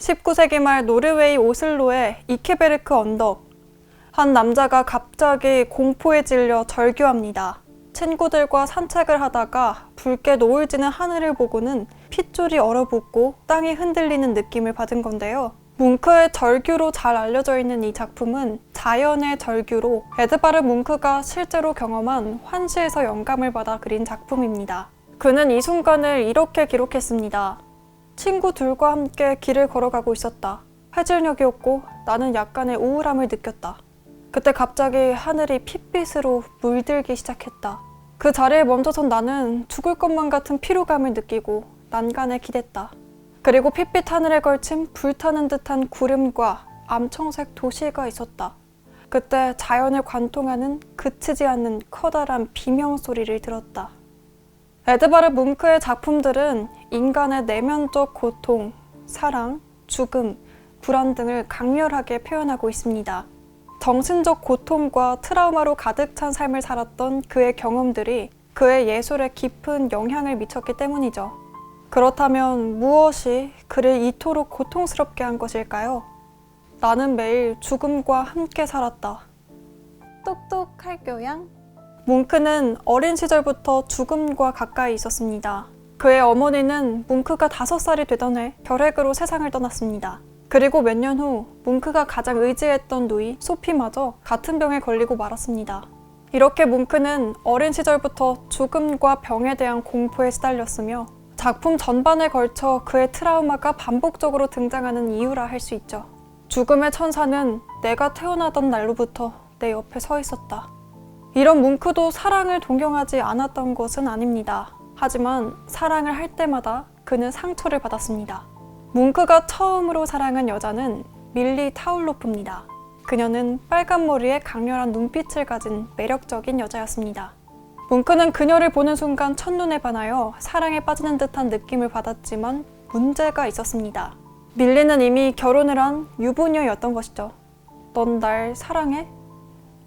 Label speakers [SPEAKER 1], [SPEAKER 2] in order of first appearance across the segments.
[SPEAKER 1] 19세기 말 노르웨이 오슬로의 이케베르크 언덕. 한 남자가 갑자기 공포에 질려 절규합니다. 친구들과 산책을 하다가 붉게 노을 지는 하늘을 보고는 핏줄이 얼어붙고 땅이 흔들리는 느낌을 받은 건데요. 뭉크의 절규로 잘 알려져 있는 이 작품은 자연의 절규로 에드바르 뭉크가 실제로 경험한 환시에서 영감을 받아 그린 작품입니다. 그는 이 순간을 이렇게 기록했습니다. 친구 둘과 함께 길을 걸어가고 있었다. 해질녘이었고 나는 약간의 우울함을 느꼈다. 그때 갑자기 하늘이 핏빛으로 물들기 시작했다. 그 자리에 멈춰선 나는 죽을 것만 같은 피로감을 느끼고 난간에 기댔다. 그리고 핏빛 하늘에 걸친 불타는 듯한 구름과 암청색 도시가 있었다. 그때 자연을 관통하는 그치지 않는 커다란 비명소리를 들었다. 에드바르 뭉크의 작품들은 인간의 내면적 고통, 사랑, 죽음, 불안 등을 강렬하게 표현하고 있습니다. 정신적 고통과 트라우마로 가득 찬 삶을 살았던 그의 경험들이 그의 예술에 깊은 영향을 미쳤기 때문이죠. 그렇다면 무엇이 그를 이토록 고통스럽게 한 것일까요? 나는 매일 죽음과 함께 살았다. 똑똑할 교양? 뭉크는 어린 시절부터 죽음과 가까이 있었습니다. 그의 어머니는 뭉크가 5살이 되던 해 결핵으로 세상을 떠났습니다. 그리고 몇 년 후 뭉크가 가장 의지했던 누이 소피마저 같은 병에 걸리고 말았습니다. 이렇게 뭉크는 어린 시절부터 죽음과 병에 대한 공포에 시달렸으며 작품 전반에 걸쳐 그의 트라우마가 반복적으로 등장하는 이유라 할 수 있죠. 죽음의 천사는 내가 태어나던 날로부터 내 옆에 서 있었다. 이런 뭉크도 사랑을 동경하지 않았던 것은 아닙니다. 하지만 사랑을 할 때마다 그는 상처를 받았습니다. 뭉크가 처음으로 사랑한 여자는 밀리 타울로프입니다. 그녀는 빨간 머리에 강렬한 눈빛을 가진 매력적인 여자였습니다. 뭉크는 그녀를 보는 순간 첫눈에 반하여 사랑에 빠지는 듯한 느낌을 받았지만 문제가 있었습니다. 밀리는 이미 결혼을 한 유부녀였던 것이죠. 넌 날 사랑해?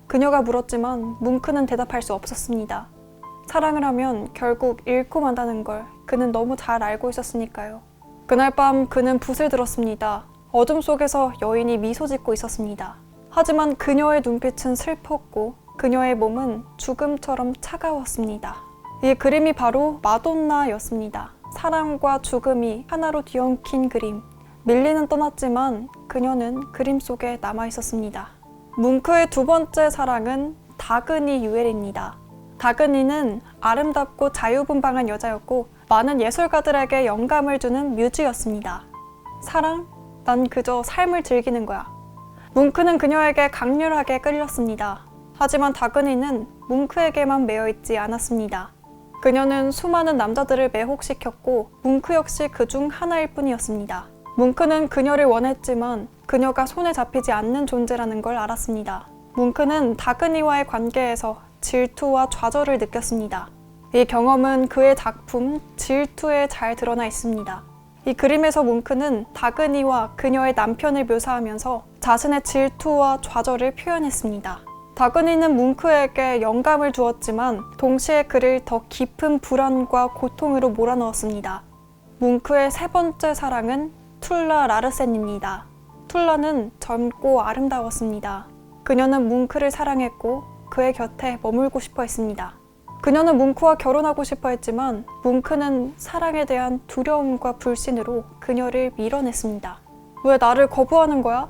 [SPEAKER 1] 그녀가 물었지만 뭉크는 대답할 수 없었습니다. 사랑을 하면 결국 잃고 만다는 걸 그는 너무 잘 알고 있었으니까요. 그날 밤 그는 붓을 들었습니다. 어둠 속에서 여인이 미소 짓고 있었습니다. 하지만 그녀의 눈빛은 슬펐고 그녀의 몸은 죽음처럼 차가웠습니다. 이 그림이 바로 마돈나였습니다. 사랑과 죽음이 하나로 뒤엉킨 그림. 밀리는 떠났지만 그녀는 그림 속에 남아있었습니다. 뭉크의 두 번째 사랑은 다그니 유엘입니다. 다그니는 아름답고 자유분방한 여자였고 많은 예술가들에게 영감을 주는 뮤즈였습니다. 사랑? 난 그저 삶을 즐기는 거야. 뭉크는 그녀에게 강렬하게 끌렸습니다. 하지만 다그니는 뭉크에게만 매여있지 않았습니다. 그녀는 수많은 남자들을 매혹시켰고 뭉크 역시 그중 하나일 뿐이었습니다. 뭉크는 그녀를 원했지만 그녀가 손에 잡히지 않는 존재라는 걸 알았습니다. 뭉크는 다그니와의 관계에서 질투와 좌절을 느꼈습니다. 이 경험은 그의 작품 질투에 잘 드러나 있습니다. 이 그림에서 뭉크는 다그니와 그녀의 남편을 묘사하면서 자신의 질투와 좌절을 표현했습니다. 다그니는 뭉크에게 영감을 주었지만 동시에 그를 더 깊은 불안과 고통으로 몰아넣었습니다. 뭉크의 세 번째 사랑은 툴라 라르센입니다. 툴라는 젊고 아름다웠습니다. 그녀는 뭉크를 사랑했고 그의 곁에 머물고 싶어 했습니다. 그녀는 뭉크와 결혼하고 싶어 했지만 뭉크는 사랑에 대한 두려움과 불신으로 그녀를 밀어냈습니다. 왜 나를 거부하는 거야?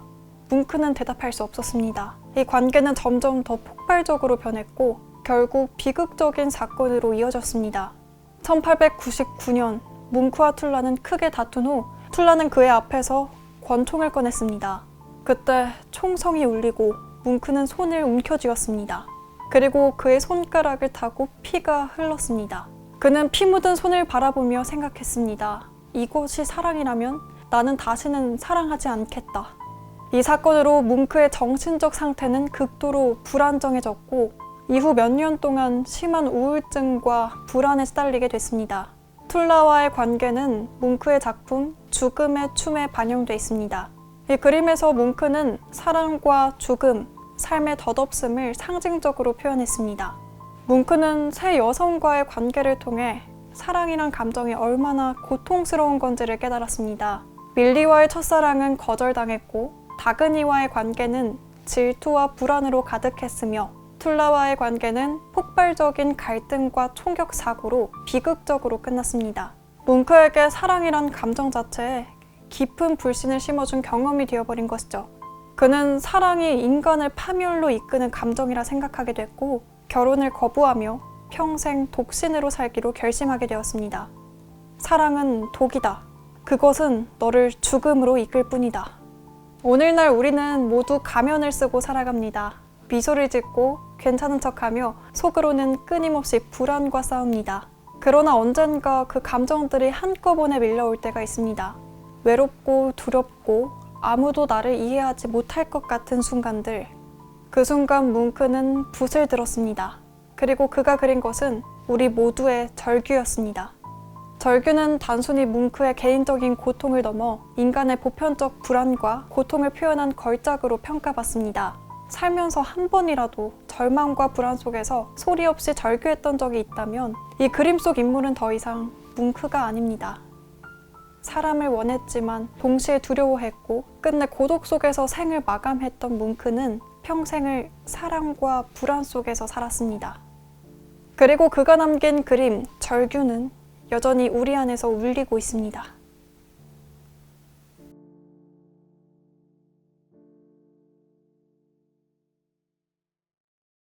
[SPEAKER 1] 뭉크는 대답할 수 없었습니다. 이 관계는 점점 더 폭발적으로 변했고 결국 비극적인 사건으로 이어졌습니다. 1899년 뭉크와 툴라는 크게 다툰 후 툴라는 그의 앞에서 권총을 꺼냈습니다. 그때 총성이 울리고 뭉크는 손을 움켜쥐었습니다. 그리고 그의 손가락을 타고 피가 흘렀습니다. 그는 피 묻은 손을 바라보며 생각했습니다. 이것이 사랑이라면 나는 다시는 사랑하지 않겠다. 이 사건으로 뭉크의 정신적 상태는 극도로 불안정해졌고 이후 몇 년 동안 심한 우울증과 불안에 시달리게 됐습니다. 툴라와의 관계는 뭉크의 작품 죽음의 춤에 반영돼 있습니다. 이 그림에서 뭉크는 사랑과 죽음, 삶의 덧없음을 상징적으로 표현했습니다. 뭉크는 새 여성과의 관계를 통해 사랑이란 감정이 얼마나 고통스러운 건지를 깨달았습니다. 밀리와의 첫사랑은 거절당했고 다그니와의 관계는 질투와 불안으로 가득했으며 툴라와의 관계는 폭발적인 갈등과 총격 사고로 비극적으로 끝났습니다. 뭉크에게 사랑이란 감정 자체에 깊은 불신을 심어준 경험이 되어버린 것이죠. 그는 사랑이 인간을 파멸로 이끄는 감정이라 생각하게 됐고 결혼을 거부하며 평생 독신으로 살기로 결심하게 되었습니다. 사랑은 독이다. 그것은 너를 죽음으로 이끌 뿐이다. 오늘날 우리는 모두 가면을 쓰고 살아갑니다. 미소를 짓고 괜찮은 척하며 속으로는 끊임없이 불안과 싸웁니다. 그러나 언젠가 그 감정들이 한꺼번에 밀려올 때가 있습니다. 외롭고 두렵고 아무도 나를 이해하지 못할 것 같은 순간들. 그 순간 뭉크는 붓을 들었습니다. 그리고 그가 그린 것은 우리 모두의 절규였습니다. 절규는 단순히 뭉크의 개인적인 고통을 넘어 인간의 보편적 불안과 고통을 표현한 걸작으로 평가받습니다. 살면서 한 번이라도 절망과 불안 속에서 소리 없이 절규했던 적이 있다면 이 그림 속 인물은 더 이상 뭉크가 아닙니다. 사람을 원했지만 동시에 두려워했고 끝내 고독 속에서 생을 마감했던 뭉크는 평생을 사랑과 불안 속에서 살았습니다. 그리고 그가 남긴 그림 절규는 여전히 우리 안에서 울리고 있습니다.